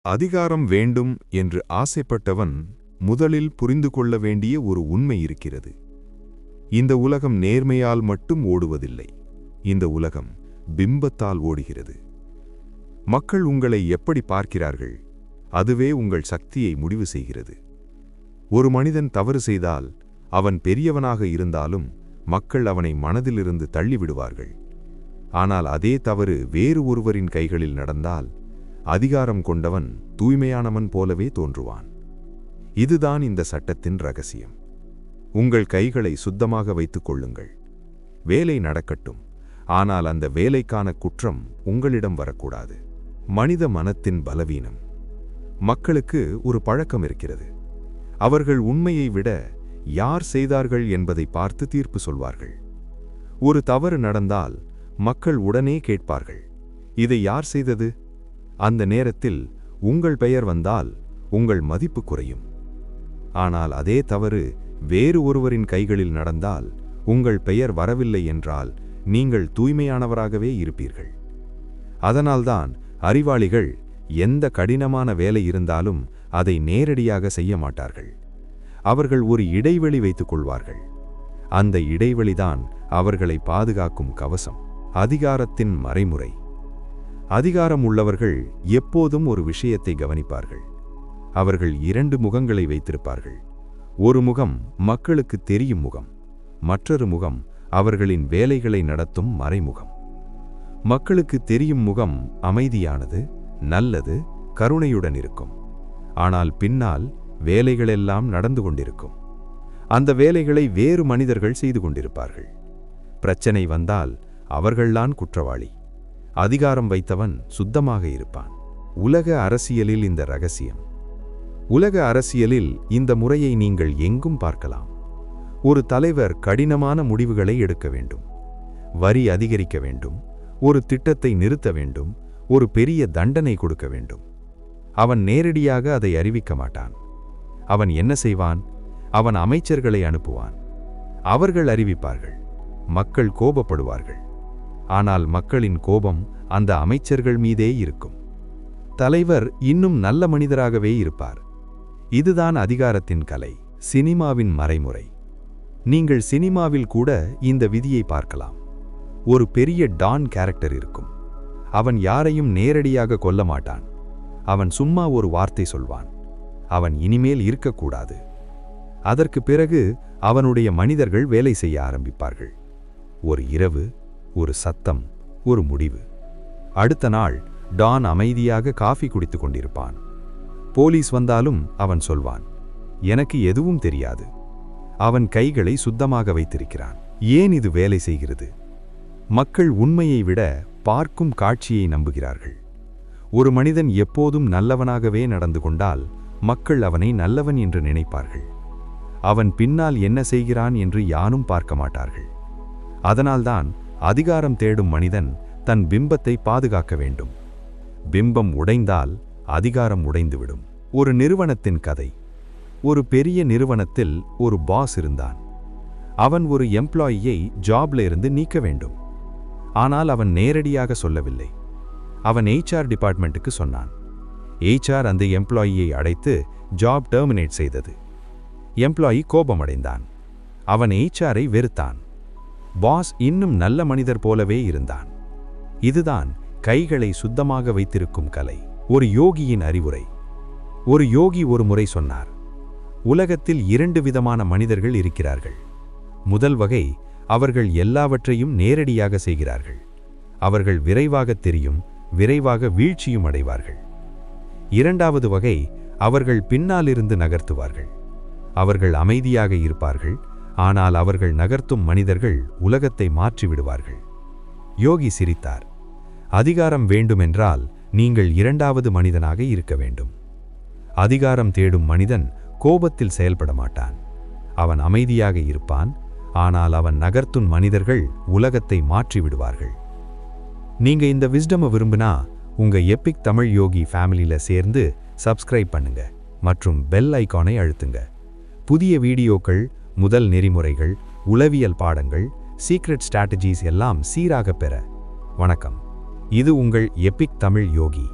அதிகாரம் வேண்டும் என்று ஆசைப்பட்டவன் முதலில் புரிந்து கொள்ள வேண்டிய ஒரு உண்மை இருக்கிறது. இந்த உலகம் நேர்மையால் மட்டும் ஓடுவதில்லை. இந்த உலகம் பிம்பத்தால் ஓடுகிறது. மக்கள் உங்களை எப்படி பார்க்கிறார்கள், அதுவே உங்கள் சக்தியை முடிவு செய்கிறது. ஒரு மனிதன் தவறு செய்தால் அவன் பெரியவனாக இருந்தாலும் மக்கள் அவனை மனதிலிருந்து தள்ளிவிடுவார்கள். ஆனால் அதே தவறு வேறு ஒருவரின் கைகளில் நடந்தால் அதிகாரம் கொண்டவன் தூய்மையானவன் போலவே தோன்றுவான். இதுதான் இந்த சட்டத்தின் ரகசியம். உங்கள் கைகளை சுத்தமாக வைத்துக் கொள்ளுங்கள். வேலை நடக்கட்டும், ஆனால் அந்த வேலைக்கான குற்றம் உங்களிடம் வரக்கூடாது. மனித மனத்தின் பலவீனம். மக்களுக்கு ஒரு பழக்கம் இருக்கிறது. அவர்கள் உண்மையை விட யார் செய்தார்கள் என்பதை பார்த்து தீர்ப்பு சொல்வார்கள். ஒரு தவறு நடந்தால் மக்கள் உடனே கேட்பார்கள், இதை யார் செய்தது? அந்த நேரத்தில் உங்கள் பெயர் வந்தால் உங்கள் மதிப்பு குறையும். ஆனால் அதே தவறு வேறு ஒருவரின் கைகளில் நடந்தால் உங்கள் பெயர் வரவில்லை என்றால் நீங்கள் தூய்மையானவராகவே இருப்பீர்கள். அதனால்தான் அறிவாளிகள் எந்த கடினமான வேலை இருந்தாலும் அதை நேரடியாக செய்ய மாட்டார்கள். அவர்கள் ஒரு இடைவெளி வைத்துக் கொள்வார்கள். அந்த இடைவெளிதான் அவர்களை பாதுகாக்கும் கவசம். அதிகாரத்தின் மறைமுறை. அதிகாரம் உள்ளவர்கள் எப்போதும் ஒரு விஷயத்தை கவனிப்பார்கள். அவர்கள் இரண்டு முகங்களை வைத்திருப்பார்கள். ஒரு முகம் மக்களுக்கு தெரியும் முகம், மற்றொரு முகம் அவர்களின் வேலைகளை நடத்தும் மறைமுகம். மக்களுக்கு தெரியும் முகம் அமைதியானது, நல்லது, கருணையுடன் இருக்கும். ஆனால் பின்னால் வேலைகளெல்லாம் நடந்து கொண்டிருக்கும். அந்த வேலைகளை வேறு மனிதர்கள் செய்து கொண்டிருப்பார்கள். பிரச்சனை வந்தால் அவர்கள்தான் குற்றவாளி. அதிகாரம் வைத்தவன் சுத்தமாக இருப்பான். உலக அரசியலில் இந்த ரகசியம். உலக அரசியலில் இந்த முறையை நீங்கள் எங்கும் பார்க்கலாம். ஒரு தலைவர் கடினமான முடிவுகளை எடுக்க வேண்டும். வரி அதிகரிக்க வேண்டும், ஒரு திட்டத்தை நிறுத்த வேண்டும், ஒரு பெரிய தண்டனை கொடுக்க வேண்டும். அவன் நேரடியாக அதை அறிவிக்க மாட்டான். அவன் என்ன செய்வான்? அவன் அமைச்சர்களை அனுப்புவான். அவர்கள் அறிவிப்பார்கள். மக்கள் கோபப்படுவார்கள். ஆனால் மக்களின் கோபம் அந்த அமைச்சர்கள் மீதே இருக்கும். தலைவர் இன்னும் நல்ல மனிதராகவே இருப்பார். இதுதான் அதிகாரத்தின் கலை. சினிமாவின் மறைமுறை. நீங்கள் சினிமாவில் கூட இந்த விதியை பார்க்கலாம். ஒரு பெரிய டான் கேரக்டர் இருக்கும். அவன் யாரையும் நேரடியாக கொல்ல மாட்டான். அவன் சும்மா ஒரு வார்த்தை சொல்வான். அவன் இனிமேல் இருக்கக்கூடாது. அதற்கு பிறகு அவனுடைய மனிதர்கள் வேலை செய்ய ஆரம்பிப்பார்கள். ஒரு இரவு, ஒரு சத்தம், ஒரு முடிவு. அடுத்த நாள் டான் அமைதியாக காஃபி குடித்துக் கொண்டிருப்பான். போலீஸ் வந்தாலும் அவன் சொல்வான், எனக்கு எதுவும் தெரியாது. அவன் கைகளை சுத்தமாக வைத்திருக்கிறான். ஏன் இது வேலை செய்கிறது? மக்கள் உண்மையை விட பார்க்கும் காட்சியை நம்புகிறார்கள். ஒரு மனிதன் எப்போதும் நல்லவனாகவே நடந்து கொண்டால் மக்கள் அவனை நல்லவன் என்று நினைப்பார்கள். அவன் பின்னால் என்ன செய்கிறான் என்று யாரும் பார்க்க மாட்டார்கள். அதனால்தான் அதிகாரம் தேடும் மனிதன் தன் பிம்பத்தை பாதுகாக்க வேண்டும். பிம்பம் உடைந்தால் அதிகாரம் உடைந்துவிடும். ஒரு நிறுவனத்தின் கதை. ஒரு பெரிய நிறுவனத்தில் ஒரு பாஸ் இருந்தான். அவன் ஒரு எம்ப்ளாயியை ஜாப்ல இருந்து நீக்க வேண்டும். ஆனால் அவன் நேரடியாக சொல்லவில்லை. அவன் HR டிபார்ட்மெண்ட்டுக்கு சொன்னான். HR அந்த எம்ப்ளாயியை அழைத்து ஜாப் டெர்மினேட் செய்தது. எம்ப்ளாயி கோபமடைந்தான். அவன் HRஐ வெறுத்தான். பாஸ் இன்னும் நல்ல மனிதர் போலவே இருந்தான். இதுதான் கைகளை சுத்தமாக வைத்திருக்கும் கலை. ஒரு யோகியின் அறிவுரை. ஒரு யோகி ஒரு முறை சொன்னார், உலகத்தில் 2 விதமான மனிதர்கள் இருக்கிறார்கள். முதல் வகை, அவர்கள் எல்லாவற்றையும் நேரடியாக செய்கிறார்கள். அவர்கள் விரைவாக தெரியும், விரைவாக வீழ்ச்சியும் அடைவார்கள். இரண்டாவது வகை, அவர்கள் பின்னாலிருந்து நகர்த்துவார்கள். அவர்கள் அமைதியாக இருப்பார்கள், ஆனால் அவர்கள் நகர்த்தும் மனிதர்கள் உலகத்தை மாற்றிவிடுவார்கள். யோகி சிரித்தார். அதிகாரம் வேண்டுமென்றால் நீங்கள் இரண்டாவது மனிதனாக இருக்க வேண்டும். அதிகாரம் தேடும் மனிதன் கோபத்தில் செயல்பட மாட்டான். அவன் அமைதியாக இருப்பான், ஆனால் அவன் நகர்த்தும் மனிதர்கள் உலகத்தை மாற்றிவிடுவார்கள். நீங்க இந்த விஸ்டமை விரும்பினா உங்க எபிக் தமிழ் யோகி ஃபேமிலியில சேர்ந்து சப்ஸ்கிரைப் பண்ணுங்க மற்றும் பெல் ஐகானை அழுத்துங்க. புதிய வீடியோக்கள், முதல் நெறிமுறைகள், உளவியல் பாடங்கள், சீக்ரெட் ஸ்ட்ராட்டஜிஸ் எல்லாம் சீராக பெற. வணக்கம். இது உங்கள் எபிக் தமிழ் யோகி.